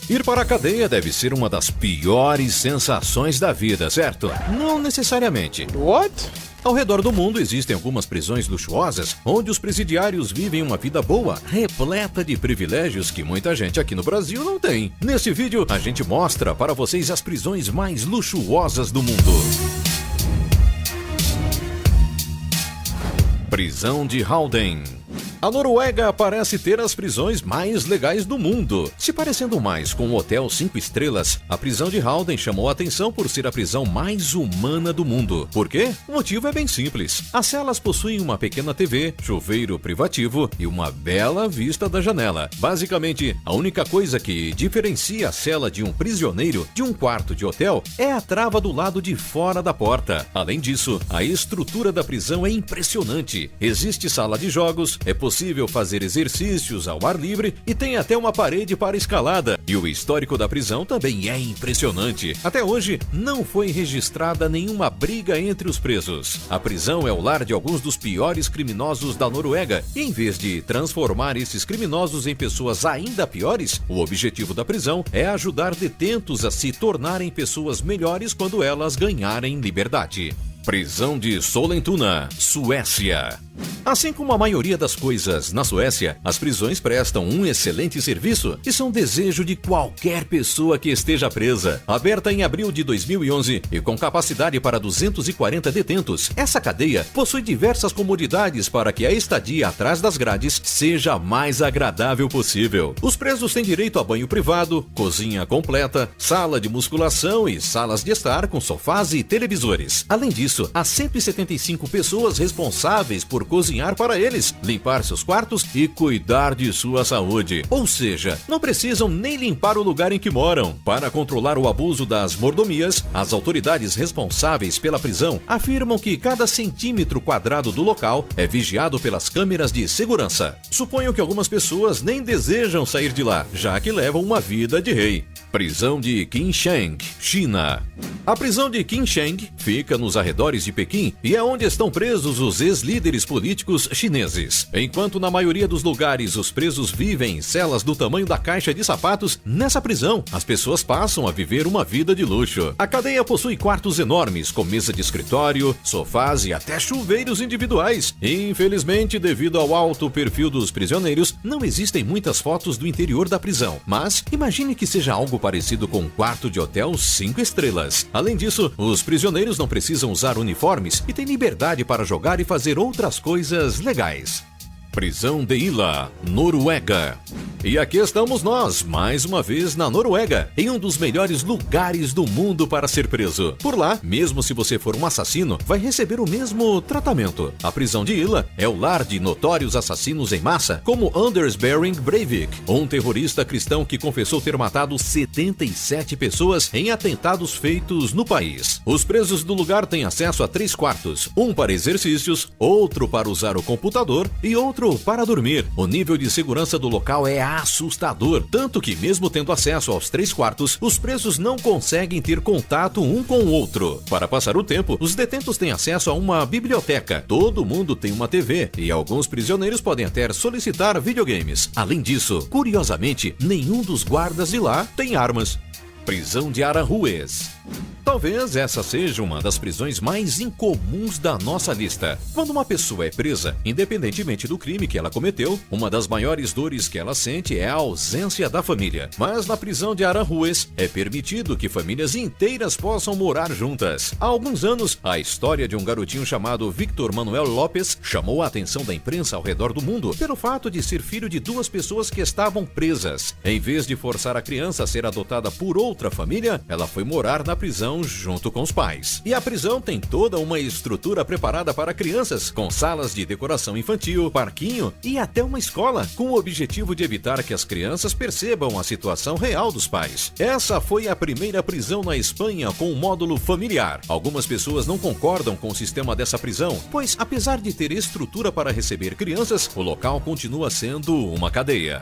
Ir para a cadeia deve ser uma das piores sensações da vida, certo? Não necessariamente. What? Ao redor do mundo existem algumas prisões luxuosas, onde os presidiários vivem uma vida boa, repleta de privilégios que muita gente aqui no Brasil não tem. Nesse vídeo, a gente mostra para vocês as prisões mais luxuosas do mundo. Prisão de Halden. A Noruega parece ter as prisões mais legais do mundo. Se parecendo mais com um hotel 5 estrelas, a prisão de Halden chamou a atenção por ser a prisão mais humana do mundo. Por quê? O motivo é bem simples. As celas possuem uma pequena TV, chuveiro privativo e uma bela vista da janela. Basicamente, a única coisa que diferencia a cela de um prisioneiro de um quarto de hotel é a trava do lado de fora da porta. Além disso, a estrutura da prisão é impressionante. Existe sala de jogos, é possível fazer exercícios ao ar livre e tem até uma parede para escalada. E o histórico da prisão também é impressionante. Até hoje, não foi registrada nenhuma briga entre os presos. A prisão é o lar de alguns dos piores criminosos da Noruega. E em vez de transformar esses criminosos em pessoas ainda piores, o objetivo da prisão é ajudar detentos a se tornarem pessoas melhores quando elas ganharem liberdade. Prisão de Sollentuna, Suécia. Assim como a maioria das coisas na Suécia, as prisões prestam um excelente serviço e são desejo de qualquer pessoa que esteja presa. Aberta em abril de 2011 e com capacidade para 240 detentos, essa cadeia possui diversas comodidades para que a estadia atrás das grades seja a mais agradável possível. Os presos têm direito a banho privado, cozinha completa, sala de musculação e salas de estar com sofás e televisores. Além disso, há 175 pessoas responsáveis por cozinhar para eles, limpar seus quartos e cuidar de sua saúde. Ou seja, não precisam nem limpar o lugar em que moram. Para controlar o abuso das mordomias, as autoridades responsáveis pela prisão afirmam que cada centímetro quadrado do local é vigiado pelas câmeras de segurança. Suponho que algumas pessoas nem desejam sair de lá, já que levam uma vida de rei. Prisão de Qinshan, China. A prisão de Qinshan fica nos arredores de Pequim e é onde estão presos os ex-líderes políticos chineses. Enquanto na maioria dos lugares os presos vivem em celas do tamanho da caixa de sapatos, nessa prisão as pessoas passam a viver uma vida de luxo. A cadeia possui quartos enormes com mesa de escritório, sofás e até chuveiros individuais. Infelizmente, devido ao alto perfil dos prisioneiros, não existem muitas fotos do interior da prisão. Mas imagine que seja algo parecido com um quarto de hotel 5 estrelas. Além disso, os prisioneiros não precisam usar uniformes e têm liberdade para jogar e fazer outras coisas legais. Prisão de Ila, Noruega. E aqui estamos nós, mais uma vez na Noruega, em um dos melhores lugares do mundo para ser preso. Por lá, mesmo se você for um assassino, vai receber o mesmo tratamento. A prisão de Ila é o lar de notórios assassinos em massa, como Anders Behring Breivik, um terrorista cristão que confessou ter matado 77 pessoas em atentados feitos no país. Os presos do lugar têm acesso a 3 quartos, um para exercícios, outro para usar o computador e outro para dormir. O nível de segurança do local é assustador, tanto que mesmo tendo acesso aos 3 quartos, os presos não conseguem ter contato um com o outro. Para passar o tempo, os detentos têm acesso a uma biblioteca. Todo mundo tem uma TV e alguns prisioneiros podem até solicitar videogames. Além disso, curiosamente, nenhum dos guardas de lá tem armas. Prisão de Aranjuez. Talvez essa seja uma das prisões mais incomuns da nossa lista. Quando uma pessoa é presa, independentemente do crime que ela cometeu, uma das maiores dores que ela sente é a ausência da família. Mas na prisão de Aranjuez, é permitido que famílias inteiras possam morar juntas. Há alguns anos, a história de um garotinho chamado Victor Manuel Lopes chamou a atenção da imprensa ao redor do mundo pelo fato de ser filho de 2 pessoas que estavam presas. Em vez de forçar a criança a ser adotada por outra família, ela foi morar na prisão junto com os pais. E a prisão tem toda uma estrutura preparada para crianças, com salas de decoração infantil, parquinho e até uma escola, com o objetivo de evitar que as crianças percebam a situação real dos pais. Essa foi a primeira prisão na Espanha com um módulo familiar. Algumas pessoas não concordam com o sistema dessa prisão, pois apesar de ter estrutura para receber crianças, o local continua sendo uma cadeia.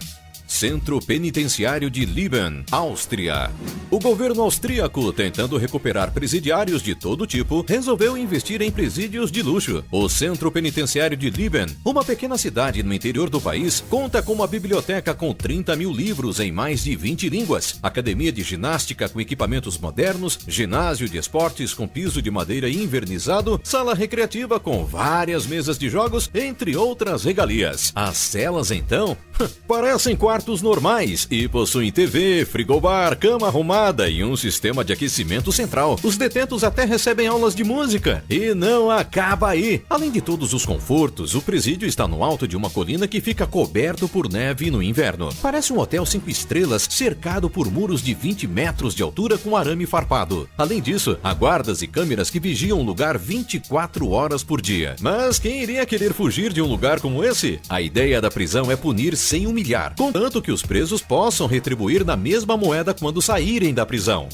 Centro Penitenciário de Lieben, Áustria. O governo austríaco, tentando recuperar presidiários de todo tipo, resolveu investir em presídios de luxo. O Centro Penitenciário de Lieben, uma pequena cidade no interior do país, conta com uma biblioteca com 30 mil livros em mais de 20 línguas, academia de ginástica com equipamentos modernos, ginásio de esportes com piso de madeira invernizado, sala recreativa com várias mesas de jogos, entre outras regalias. As celas, então, parecem quartos normais e possuem TV, frigobar, cama arrumada e um sistema de aquecimento central. Os detentos até recebem aulas de música. E não acaba aí. Além de todos os confortos, o presídio está no alto de uma colina que fica coberto por neve no inverno. Parece um hotel 5 estrelas cercado por muros de 20 metros de altura com arame farpado. Além disso, há guardas e câmeras que vigiam o lugar 24 horas por dia. Mas quem iria querer fugir de um lugar como esse? A ideia da prisão é punir sem humilhar, contanto que os presos possam retribuir na mesma moeda quando saírem da prisão.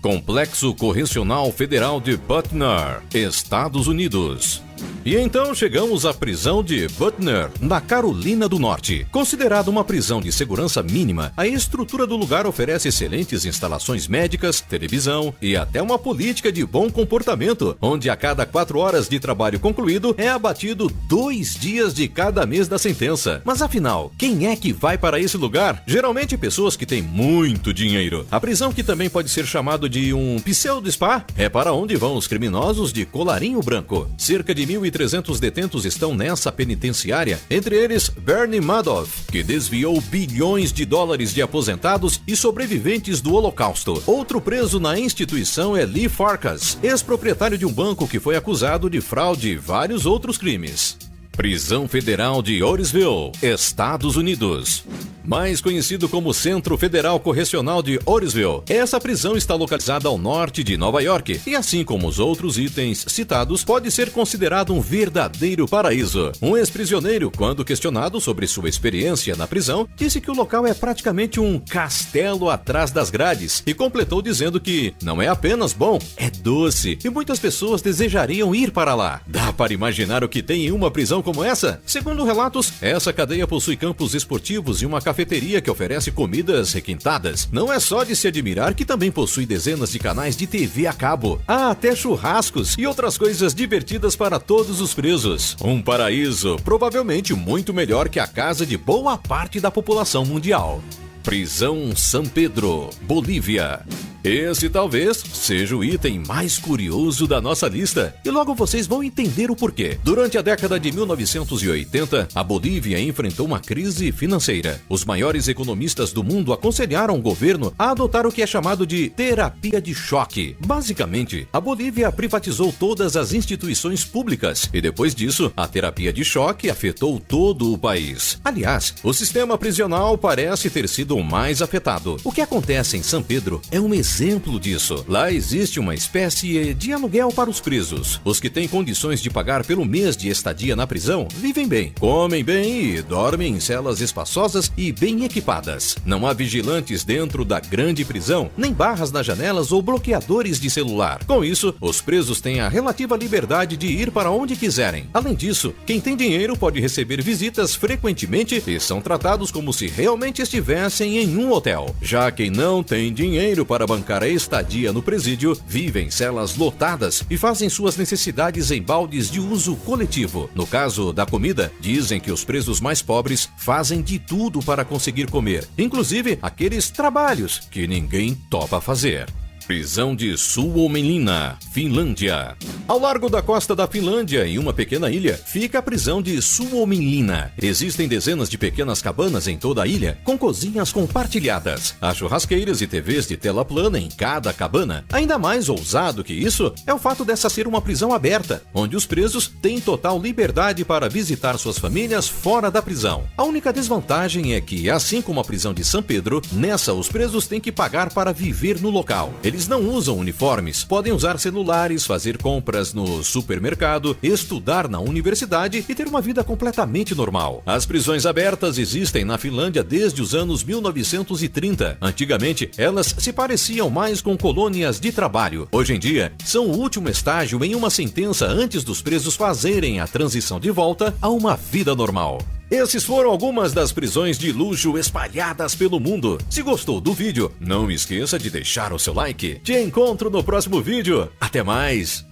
Complexo Correcional Federal de Butner, Estados Unidos. E então chegamos à prisão de Butner, na Carolina do Norte. Considerada uma prisão de segurança mínima, a estrutura do lugar oferece excelentes instalações médicas, televisão e até uma política de bom comportamento, onde a cada 4 horas de trabalho concluído é abatido 2 dias de cada mês da sentença. Mas afinal, quem é que vai para esse lugar? Geralmente pessoas que têm muito dinheiro. A prisão, que também pode ser chamado de um pseudo-spa, é para onde vão os criminosos de colarinho branco. Cerca de 1.300 detentos estão nessa penitenciária, entre eles Bernie Madoff, que desviou bilhões de dólares de aposentados e sobreviventes do Holocausto. Outro preso na instituição é Lee Farkas, ex-proprietário de um banco que foi acusado de fraude e vários outros crimes. Prisão Federal de Otisville, Estados Unidos. Mais conhecido como Centro Federal Correcional de Otisville, essa prisão está localizada ao norte de Nova York e, assim como os outros itens citados, pode ser considerado um verdadeiro paraíso. Um ex-prisioneiro, quando questionado sobre sua experiência na prisão, disse que o local é praticamente um castelo atrás das grades e completou dizendo que não é apenas bom, é doce e muitas pessoas desejariam ir para lá. Dá para imaginar o que tem em uma prisão como essa? Segundo relatos, essa cadeia possui campos esportivos e uma cafeteria que oferece comidas requintadas. Não é só de se admirar que também possui dezenas de canais de TV a cabo. Há até churrascos e outras coisas divertidas para todos os presos. Um paraíso, provavelmente muito melhor que a casa de boa parte da população mundial. Prisão San Pedro, Bolívia. Esse talvez seja o item mais curioso da nossa lista, e logo vocês vão entender o porquê. Durante a década de 1980, a Bolívia enfrentou uma crise financeira. Os maiores economistas do mundo aconselharam o governo a adotar o que é chamado de terapia de choque. Basicamente, a Bolívia privatizou todas as instituições públicas, e depois disso, a terapia de choque afetou todo o país. Aliás, o sistema prisional parece ter sido o mais afetado. O que acontece em San Pedro é um exemplo disso. Lá existe uma espécie de aluguel para os presos. Os que têm condições de pagar pelo mês de estadia na prisão vivem bem, comem bem e dormem em celas espaçosas e bem equipadas. Não há vigilantes dentro da grande prisão, nem barras nas janelas ou bloqueadores de celular. Com isso, os presos têm a relativa liberdade de ir para onde quiserem. Além disso, quem tem dinheiro pode receber visitas frequentemente e são tratados como se realmente estivessem em um hotel. Já quem não tem dinheiro para bancar a estadia no presídio, vivem em celas lotadas e fazem suas necessidades em baldes de uso coletivo. No caso da comida, dizem que os presos mais pobres fazem de tudo para conseguir comer, inclusive aqueles trabalhos que ninguém topa fazer. Prisão de Suomenlinna, Finlândia. Ao largo da costa da Finlândia, em uma pequena ilha, fica a prisão de Suomenlinna. Existem dezenas de pequenas cabanas em toda a ilha, com cozinhas compartilhadas. Há churrasqueiras e TVs de tela plana em cada cabana. Ainda mais ousado que isso é o fato dessa ser uma prisão aberta, onde os presos têm total liberdade para visitar suas famílias fora da prisão. A única desvantagem é que, assim como a prisão de San Pedro, nessa os presos têm que pagar para viver no local. Eles não usam uniformes, podem usar celulares, fazer compras no supermercado, estudar na universidade e ter uma vida completamente normal. As prisões abertas existem na Finlândia desde os anos 1930. Antigamente, elas se pareciam mais com colônias de trabalho. Hoje em dia, são o último estágio em uma sentença antes dos presos fazerem a transição de volta a uma vida normal. Esses foram algumas das prisões de luxo espalhadas pelo mundo. Se gostou do vídeo, não esqueça de deixar o seu like. Te encontro no próximo vídeo. Até mais!